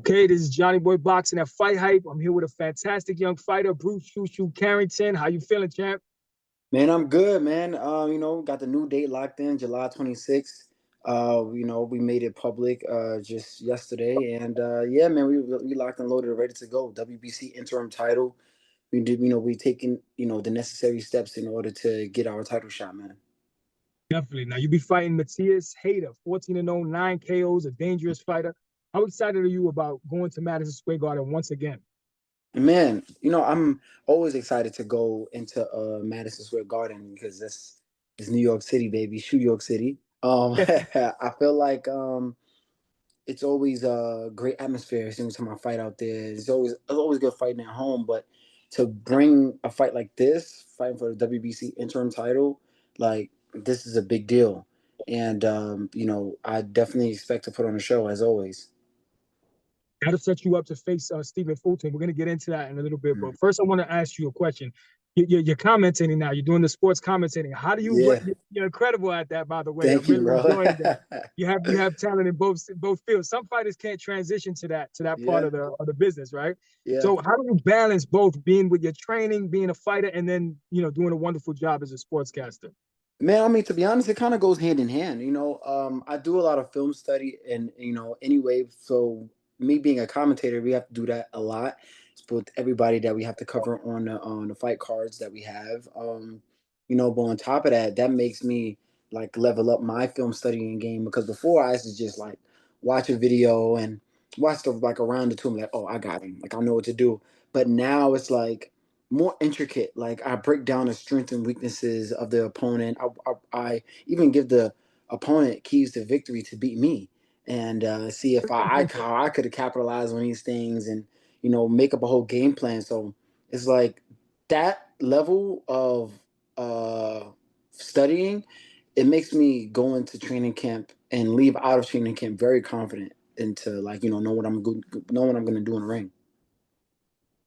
Okay, this is Johnny Boy Boxing at Fight Hype. I'm here with a fantastic young fighter, Shu Shu Carrington. How you feeling, champ? Man, I'm good, man. Got the new date locked in, July 26th. We made it public just yesterday, and yeah, man, we locked and loaded, ready to go. WBC interim title. We did, we taking the necessary steps in order to get our title shot, man. Definitely. Now you be fighting Matthias Hayter, 14-0, 9 KOs, a dangerous fighter. How excited are you about going to Madison Square Garden once again? Man, I'm always excited to go into Madison Square Garden because that's New York City, baby, New York City. I feel like it's always a great atmosphere as soon as I fight out there. It's always good fighting at home, but to bring a fight like this, fighting for the WBC interim title, like this is a big deal. And I definitely expect to put on a show as always. That'll set you up to face Stephen Fulton. We're going to get into that in a little bit. Mm. But first, I want to ask you a question. You're commentating now. You're doing the sports commentating. How do you? Yeah, You're incredible at that, by the way. I'm thank you, really bro. enjoying that. You have talent in both fields. Some fighters can't transition to that part Yeah, of the business, right? yeah. So how do you balance both being with your training, being a fighter, and then doing a wonderful job as a sportscaster? Man, I mean, to be honest, it kind of goes hand in hand. I do a lot of film study, and anyway, so me being a commentator, we have to do that a lot. It's with everybody that we have to cover on the fight cards that we have. But on top of that, that makes me like level up my film studying game because before I used to just like watch a video and watch stuff like around the tomb, like, oh, I got him, like I know what to do. But now it's like more intricate. Like I break down the strengths and weaknesses of the opponent. I even give the opponent keys to victory to beat me, and see if how I could have capitalized on these things, and make up a whole game plan. So it's like that level of studying. It makes me go into training camp and leave out of training camp very confident into like know what I'm going to do in the ring.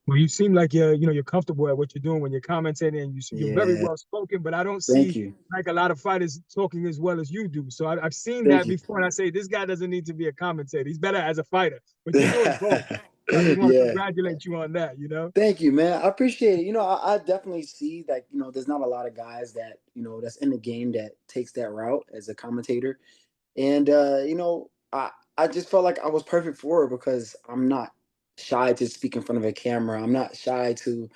Well, you seem like you're comfortable at what you're doing when you're commentating, and you're very Yeah, well spoken. But I don't thank see you, like a lot of fighters talking as well as you do. So I've seen thank that you. before, and I say this guy doesn't need to be a commentator. He's better as a fighter. But you're doing both. So I just want to Yeah. congratulate you on that. You know. Thank you, man. I appreciate it. I definitely see that, there's not a lot of guys that, that's in the game that takes that route as a commentator. And I just felt like I was perfect for it because I'm not shy to speak in front of a camera. I'm not shy to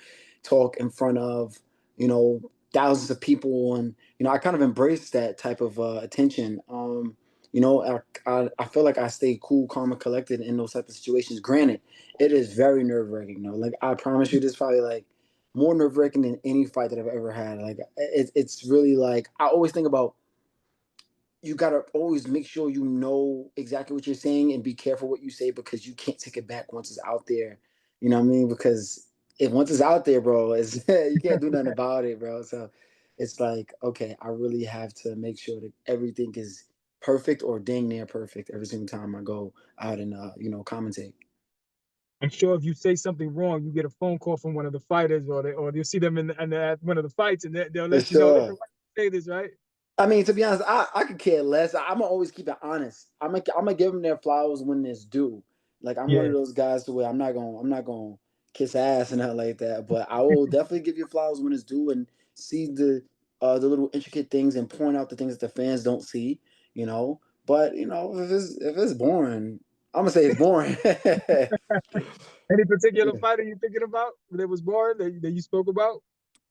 talk in front of, you know, thousands of people, and I kind of embrace that type of attention. I feel like I stay cool, calm, and collected in those type of situations. Granted, it is very nerve wracking. Like I promise you, this is probably like more nerve wracking than any fight that I've ever had. Like it's really like I always think about you gotta always make sure you know exactly what you're saying and be careful what you say because you can't take it back once it's out there. You know what I mean? Because if once it's out there, bro, it's you can't do nothing about it, bro. So it's like, okay, I really have to make sure that everything is perfect or dang near perfect every single time I go out and commentate. I'm sure if you say something wrong, you get a phone call from one of the fighters, or you'll see them at one of the fights, and they'll For let you know, listen, sure. why you say this, right? I mean, to be honest, I could care less. I'm gonna always keep it honest. I'm gonna give them their flowers when it's due. Like I'm one of Yeah. those guys to where I'm not gonna kiss ass and nothing like that. But I will definitely give you flowers when it's due and see the little intricate things and point out the things that the fans don't see. You know, but if it's boring, I'm gonna say it's boring. Any particular fighter you thinking about that was born that you spoke about?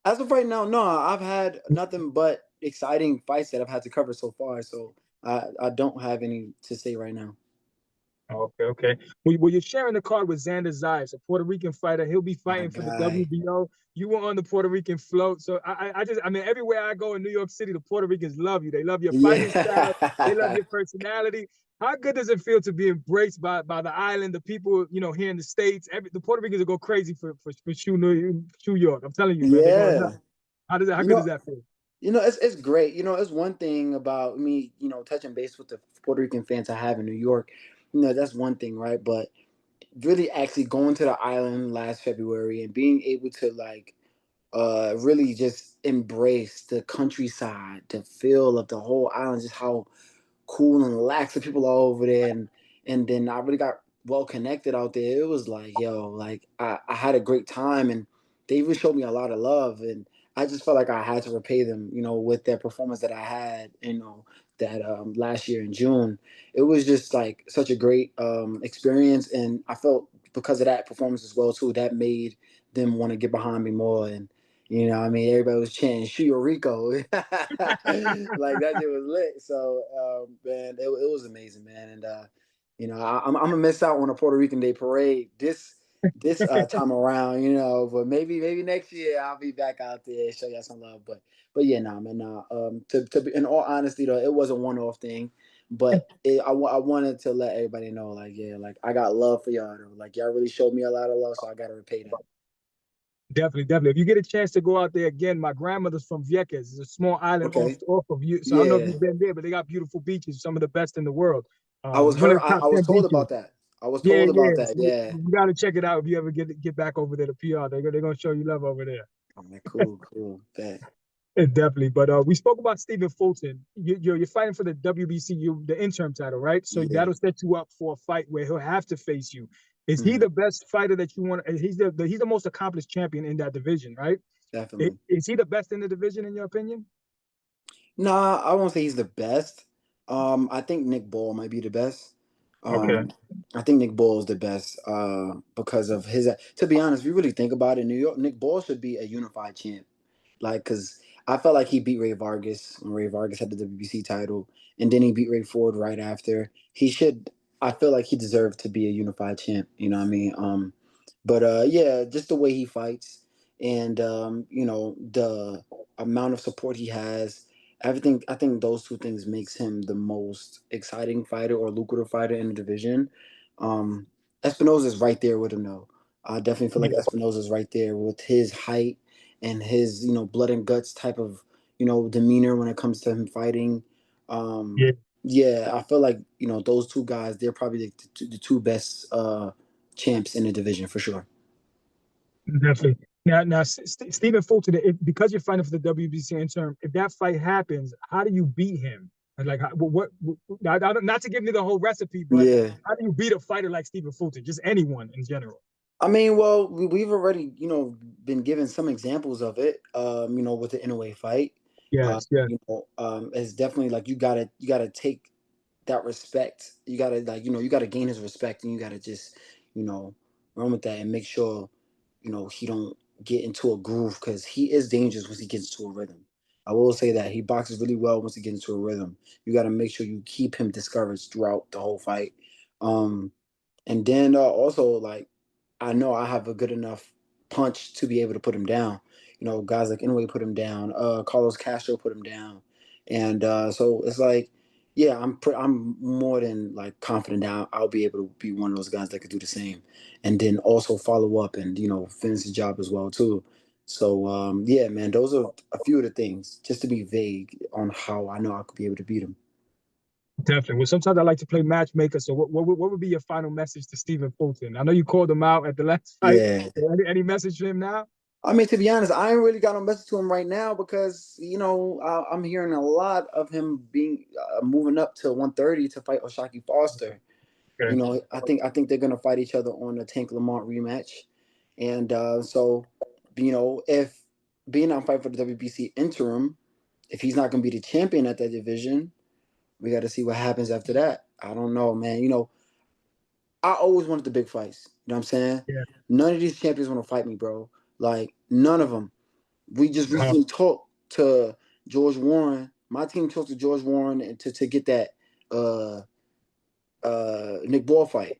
As of right now, no, I've had nothing but exciting fights that I've had to cover so far. So I don't have any to say right now. Okay, okay. Well, you're sharing the card with Xander Zayas, a Puerto Rican fighter. He'll be My fighting for the guy. WBO. You were on the Puerto Rican float. So I mean, everywhere I go in New York City, the Puerto Ricans love you. They love your fighting style. They love Yeah. your personality. How good does it feel to be embraced by the island, the people, here in the States? The Puerto Ricans will go crazy for Shu York. I'm telling you, man, they're going nuts. Yeah. How You good does know, that feel? it's great. It's one thing about me, touching base with the Puerto Rican fans I have in New York. That's one thing, right? But really actually going to the island last February and being able to like really just embrace the countryside, the feel of the whole island, just how cool and relaxed the people are over there, and then I really got well connected out there. It was like, yo, like I had a great time, and they even showed me a lot of love, and I just felt like I had to repay them, with that performance that I had, that last year in June. It was just like such a great experience, and I felt because of that performance as well too, that made them want to get behind me more. And I mean, everybody was chanting "Shu Rico," like that shit was lit. So, man, it was amazing, man. And I'm gonna miss out on a Puerto Rican Day parade this time around, but maybe next year I'll be back out there, show y'all some love. But yeah, nah, man, nah. To be, in all honesty though, it was a one-off thing, but I wanted to let everybody know, like, yeah, like I got love for y'all though. Like y'all really showed me a lot of love, so I gotta repay that. Definitely, definitely. If you get a chance to go out there again, my grandmother's from Vieques. It's a small island Okay. off of you. So I don't know if Yeah. you've been there, but they got beautiful beaches, some of the best in the world. I was One of heard. the top I was 10 told beaches. about that. I was Yeah, told yeah. about that. So Yeah. you got to check it out if you ever get back over there to PR. They're gonna show you love over there. Oh, man, cool, cool. Bet. Definitely. But we spoke about Stephen Fulton. You're fighting for the WBC, the interim title, right? So Yeah. that'll set you up for a fight where he'll have to face you. Is he Hmm. the best fighter that you want? He's the most accomplished champion in that division, right? Definitely. Is he the best in the division in your opinion? Nah, I won't say he's the best. I think Nick Ball might be the best. Okay. Um, I think Nick Ball is the best because of his. To be honest, if you really think about it, New York, Nick Ball should be a unified champ. Like, because I felt like he beat Ray Vargas when Ray Vargas had the WBC title, and then he beat Ray Ford right after. He should. I feel like he deserved to be a unified champ. You know what I mean? But yeah, just the way he fights, and the amount of support he has, everything. I think those two things makes him the most exciting fighter or lucrative fighter in the division. Um, Espinosa is right there with him though. I definitely feel like Yeah. Espinosa is right there with his height and his blood and guts type of demeanor when it comes to him fighting. Yeah. Yeah, I feel like those two guys, they're probably the two best champs in the division for sure. Definitely. Now, Stephen Fulton, because you're fighting for the WBC interim, if that fight happens, how do you beat him? And like, not to give me the whole recipe, but Yeah. how do you beat a fighter like Stephen Fulton? Just anyone in general. I mean, well, we've already, been given some examples of it, with the Inoue fight. Yes, yes, It's definitely like you gotta take that respect. You gotta you gotta gain his respect, and you gotta just, you know, run with that and make sure, he don't get into a groove because he is dangerous once he gets into a rhythm. I will say that he boxes really well once he gets into a rhythm. You gotta make sure you keep him discouraged throughout the whole fight. Um, and then also, like, I know I have a good enough punch to be able to put him down. Guys like Inoue put him down. Carlos Castro put him down, and so it's like, yeah, I'm more than like confident that I'll be able to be one of those guys that could do the same, and then also follow up and finish the job as well too. So yeah, man, those are a few of the things. Just to be vague on how I know I could be able to beat him. definitely. Well, sometimes I like to play matchmaker. So, what would be your final message to Stephen Fulton? I know you called him out at the last fight. Yeah. Any message to him now? I mean, to be honest, I ain't really got no message to him right now because I'm hearing a lot of him being moving up to 130 to fight Oshaki Foster. Okay. I think they're gonna fight each other on a Tank Lamont rematch, and so if being on fight for the WBC interim, if he's not gonna be the champion at that division, we got to see what happens after that. I don't know, man. I always wanted the big fights. You know what I'm saying? Yeah. None of these champions want to fight me, bro. Like none of them. We just Uh, recently talked to George Warren. My team talked to George Warren to get that uh Nick Ball fight.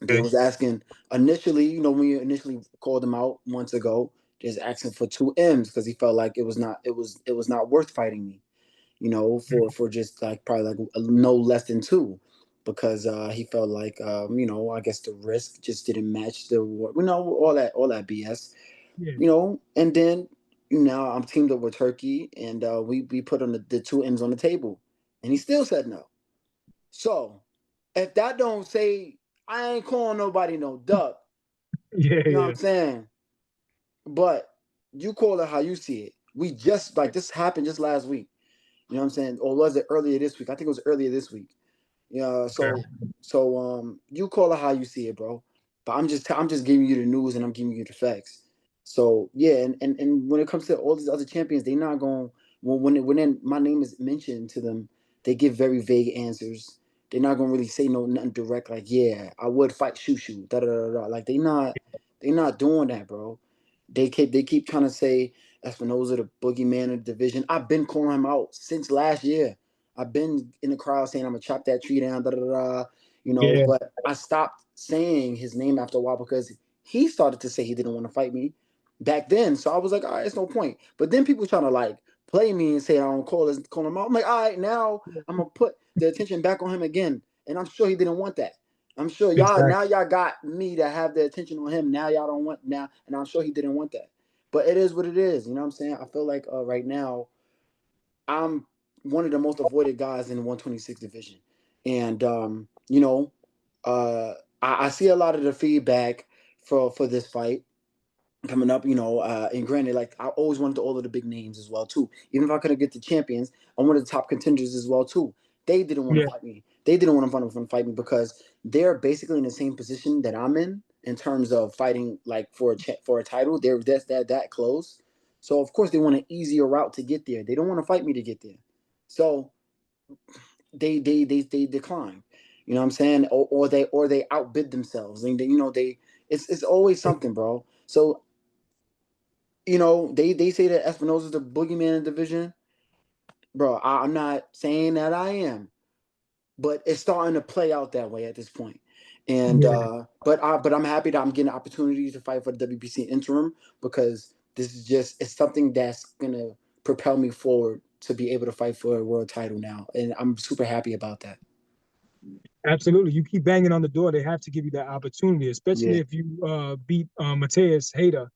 They okay. was asking initially, when we initially called him out months ago, they was asking for 2 M's because he felt like it was not worth fighting me, for just like probably like no less than two, because he felt like I guess the risk just didn't match the all that BS, Yeah. and then now I'm teamed up with Turkey, and we put on the 2 M's on the table, and he still said no. So if that don't say, I ain't calling nobody no duck, Yeah. you know what Yeah. I'm saying? But you call it how you see it. We just like this happened just last week. You know what I'm saying? Or was it earlier this week? I think it was earlier this week. Yeah, Yeah. you call it how you see it, bro. But I'm just giving you the news and I'm giving you the facts. So yeah, and when it comes to all these other champions, they not going when my name is mentioned to them, they give very vague answers. They're not gonna really say nothing direct like, yeah, I would fight Shu Shu, da da da da. Like they not doing that, bro. They keep trying to say Espinoza the boogeyman of the division. I've been calling him out since last year. I've been in the crowd saying I'm gonna chop that tree down, da da da. Yeah. But I stopped saying his name after a while because he started to say he didn't want to fight me back then. So I was like, all right, it's no point. But then people trying to like play me and say I don't call him out. I'm like, all right, now I'm gonna put the attention back on him again. And I'm sure he didn't want that. I'm sure Exactly. y'all got me to have the attention on him. Now y'all don't want now, and I'm sure he didn't want that. But it is what it is. You know what I'm saying? I feel like right now I'm one of the most avoided guys in the 126 division, and I see a lot of the feedback for this fight coming up, and granted, like I always wanted all of the big names as well too. Even if I couldn't get the champions, I wanted the top contenders as well too. They didn't want to Yeah. fight me. They didn't want to fight me because they're basically in the same position that I'm in terms of fighting like for a title. They're that close. So of course they want an easier route to get there. They don't want to fight me to get there. So they decline. You know what I'm saying? Or they outbid themselves. And it's always something, bro. So they say that Espinosa's the boogeyman in the division. Bro, I'm not saying that I am, but it's starting to play out that way at this point. And Yeah. but I'm happy that I'm getting opportunities to fight for the WBC interim because this is just it's something that's gonna propel me forward to be able to fight for a world title now, and I'm super happy about that. Absolutely. You keep banging on the door, they have to give you that opportunity, especially Yeah, if you beat Mateus Hayter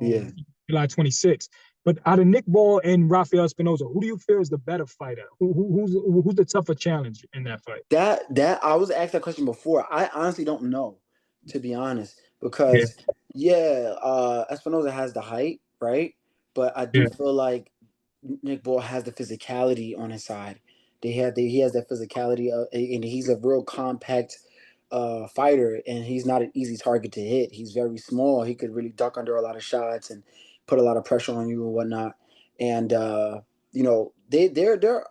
yeah. on July 26th. But out of Nick Ball and Rafael Espinoza, who do you feel is the better fighter? Who's the tougher challenge in that fight? That I was asked that question before. I honestly don't know, to be honest, Yeah, because Espinoza has the height, right? But I do yeah, feel like Nick Ball has the physicality on his side. He has that physicality, and he's a real compact fighter, and he's not an easy target to hit. He's very small. He could really duck under a lot of shots and put a lot of pressure on you and whatnot. And they're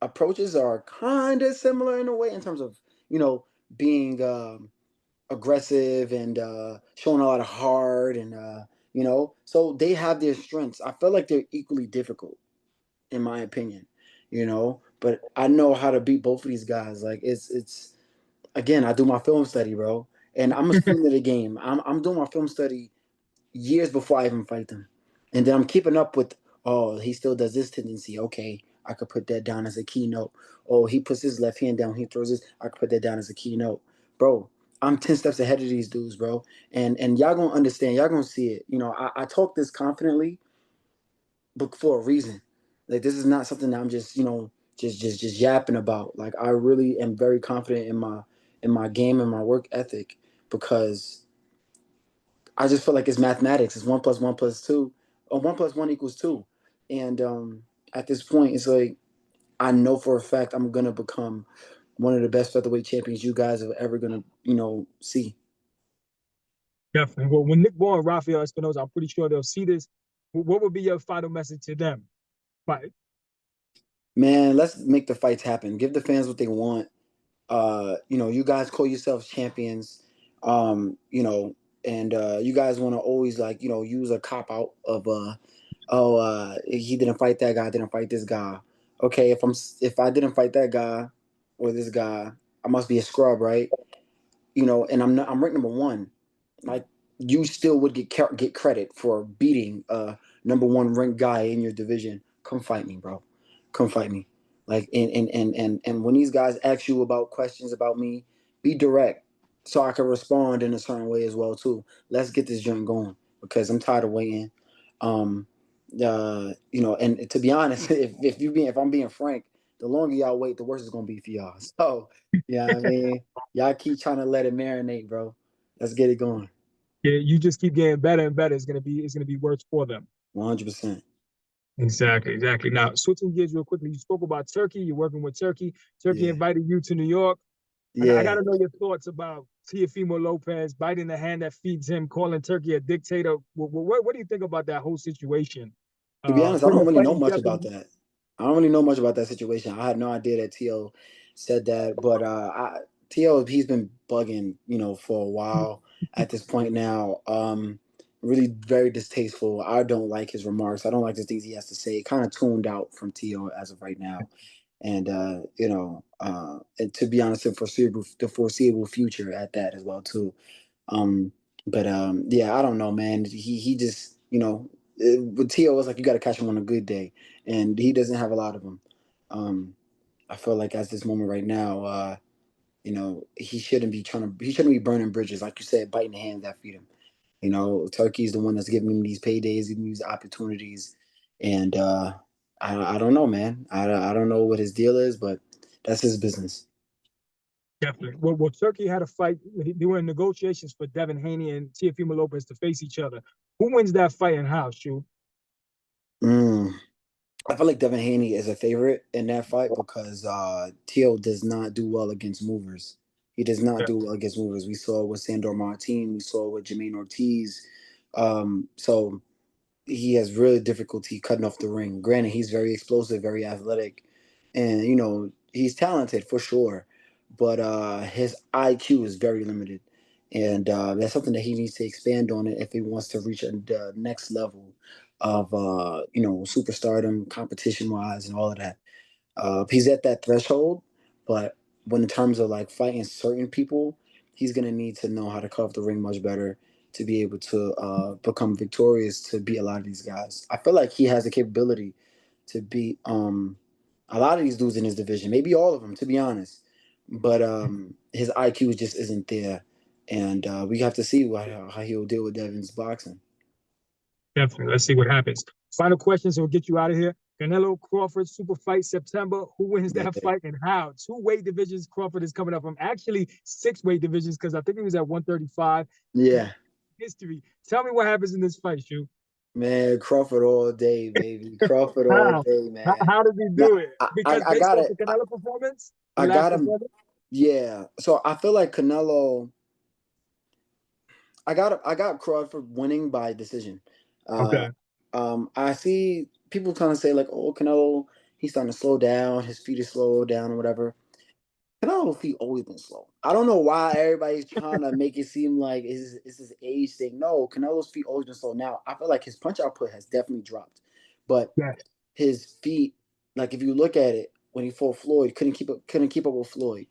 approaches are kind of similar in a way in terms of being aggressive and showing a lot of heart and so they have their strengths. I feel like they're equally difficult in my opinion, but I know how to beat both of these guys. Like it's again, I do my film study, bro, and I'm a student of the game. I'm doing my film study years before I even fight them. And then I'm keeping up with, oh, he still does this tendency. Okay, I could put that down as a keynote. Oh, he puts his left hand down, he throws this, I could put that down as a keynote. Bro, I'm 10 steps ahead of these dudes, bro. And y'all gonna understand, y'all gonna see it. I talk this confidently, but for a reason. Like this is not something that I'm just, just yapping about. Like I really am very confident in my game and my work ethic because I just feel like it's mathematics. It's one plus one plus two, or one plus one equals two. And at this point, it's like I know for a fact I'm gonna become one of the best featherweight champions you guys are ever gonna, see. definitely. Well, when Nick Ball and Rafael Espinoza, I'm pretty sure they'll see this. What would be your final message to them? But Man, let's make the fights happen. Give the fans what they want. You guys call yourselves champions. And you guys want to always like, use a cop out of he didn't fight that guy, didn't fight this guy. Okay, if I didn't fight that guy or this guy, I must be a scrub, right? And I'm ranked number one. Like you still would get credit for beating a number one ranked guy in your division. Come fight me, bro. Come fight me. Like and when these guys ask you about questions about me, be direct so I can respond in a certain way as well too. Let's get this joint going because I'm tired of waiting. Um, and to be honest, if I'm being frank, the longer y'all wait, the worse it's gonna be for y'all. So yeah, I mean, y'all keep trying to let it marinate, bro. Let's get it going. yeah, you just keep getting better and better. It's gonna be worse for them. 100%. Exactly, exactly. Now, switching gears real quickly, you spoke about Turkey. You're working with Turkey. Turkey Yeah, invited you to New York. I got yeah. to know your thoughts about Teofimo Lopez biting the hand that feeds him, calling Turkey a dictator. What do you think about that whole situation? To be honest, I Pretty don't much really know fighting much death about and that. I don't really know much about that situation. I had no idea that Tio said that, but Tio, he's been bugging, for a while at this point now. Really very distasteful. I don't like his remarks. I don't like the things he has to say. Kind of tuned out from Tio as of right now. And and to be honest, the foreseeable future at that as well too. Um, but yeah, I don't know, man. He just with T.O. it's like you got to catch him on a good day, and he doesn't have a lot of them. Um, I feel like at this moment right now, he shouldn't be he shouldn't be burning bridges, like you said, biting the hands that feed him. Turkey's the one that's giving him these paydays, giving him these opportunities, and I don't know, man. I don't know what his deal is, but that's his business. definitely. Well, Turkey had a fight. They were in negotiations for Devin Haney and Teofimo Lopez to face each other. Who wins that fight and how, Shu? Mm. I feel like Devin Haney is a favorite in that fight because Teal does not do well against movers. He does not Yeah. do well against movers. We saw it with Sandor Martin. We saw it with Jermaine Ortiz. So he has really difficulty cutting off the ring. Granted, he's very explosive, very athletic, and he's talented for sure. But his IQ is very limited, and that's something that he needs to expand on it if he wants to reach the next level of superstardom, competition wise, and all of that. He's at that threshold, but when in terms of like fighting certain people, he's gonna need to know how to cut off the ring much better to be able to become victorious to beat a lot of these guys. I feel like he has the capability to beat a lot of these dudes in his division, maybe all of them, to be honest. But his IQ just isn't there, and we have to see how he'll deal with Devin's boxing. Definitely. Let's see what happens. Final question, so we'll get you out of here. Canelo Crawford super fight September. Who wins Yeah, that fight and how? Two weight divisions. Crawford is coming up from actually six weight divisions because I think he was at 135. yeah. History. Tell me what happens in this fight, Shu. Man, Crawford all day, baby. Crawford all How? day, man. How does he Now, do it? Because I based got off it. the Canelo performance, the I last got him. performance. Yeah. So I feel like Canelo. I got Crawford winning by decision. Uh, Okay. I see people kind of say like, "Oh, Canelo, he's starting to slow down. His feet is slow down, or whatever." Canelo's feet always been slow. I don't know why everybody's trying to make it seem like it's this age thing. No, Canelo's feet always been slow. Now I feel like his punch output has definitely dropped, but Yes. his feet, like if you look at it when he fought Floyd, couldn't keep up with Floyd,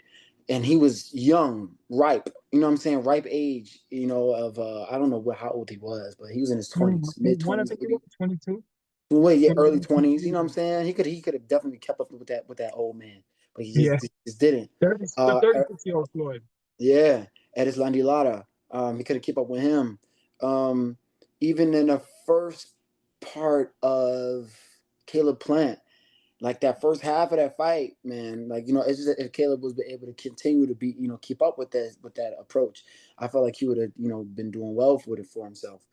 and he was young, ripe. You know what I'm saying? Ripe age. Of I don't know how old he was, but he was in his 20s, mid 21, I 20s think he was maybe. 22. Wait, yeah, early 21, 20s. You 22. know what I'm saying? He could have definitely kept up with that old man, but he Yeah. just didn't. 30, the Uh, 36-year-old Floyd. yeah, Edis Landilada. He couldn't keep up with him. Um, Even in the first part of Caleb Plant, like that first half of that fight, man, like it's just if Caleb was able to continue to be, keep up with that approach, I felt like he would have, been doing well for himself.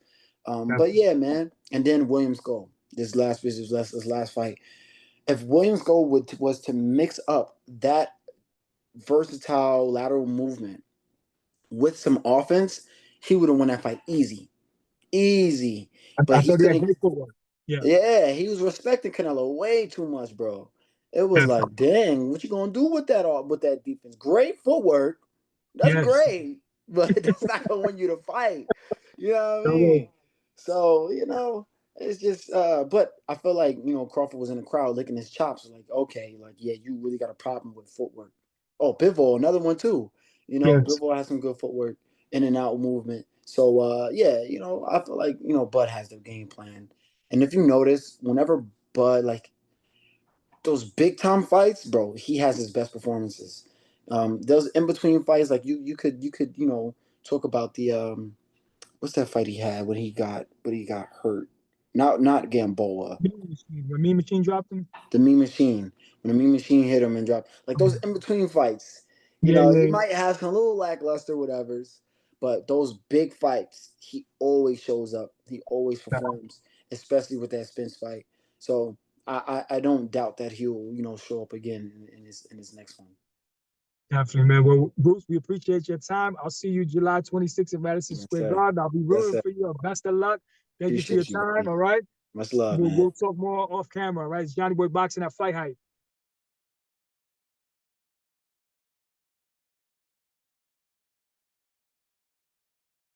But Definitely. yeah, man. And then Williams Gold, this last fight. If Williams Gold was to mix up that versatile lateral movement with some offense, he would have won that fight easy, easy. But I he thought he had couldn't. great footwork. Yeah. Yeah, he was respecting Canelo way too much, bro. It was Definitely. like, dang, what you gonna do with that defense? Great footwork, that's Yes. great, but that's not gonna win you the fight. You know what I No way. mean? So it's just. But I feel like Crawford was in the crowd licking his chops. Like, okay, like yeah, you really got a problem with footwork. Oh, Bivol, another one too. Yes. Bivol has some good footwork, in and out movement. So yeah, I feel like Bud has the game plan. And if you notice, whenever Bud like those big time fights, bro, he has his best performances. Those in between fights, like you could talk about the what's that fight he had when he got hurt? Not Gamboa, Mean Machine. When Mean Machine dropped him. the Mean Machine. When the Mean Machine hit him and dropped, like those in between fights, Yeah, he yeah, might have some little lackluster whatevers, but those big fights, he always shows up. He always yeah. performs, especially with that Spence fight. So I don't doubt that he'll, you know, show up again in his next one. Definitely, man. Well, Bruce, we appreciate your time. I'll see you July 26th at Madison Yes, Square sir. Garden. I'll be Yes, rooting sir. for you. Best of luck. Thank you for your Appreciate you, time. buddy. All right. Much love, We'll, man. we'll talk more off camera. All right. It's Johnny Boy Boxing at Fight Hype.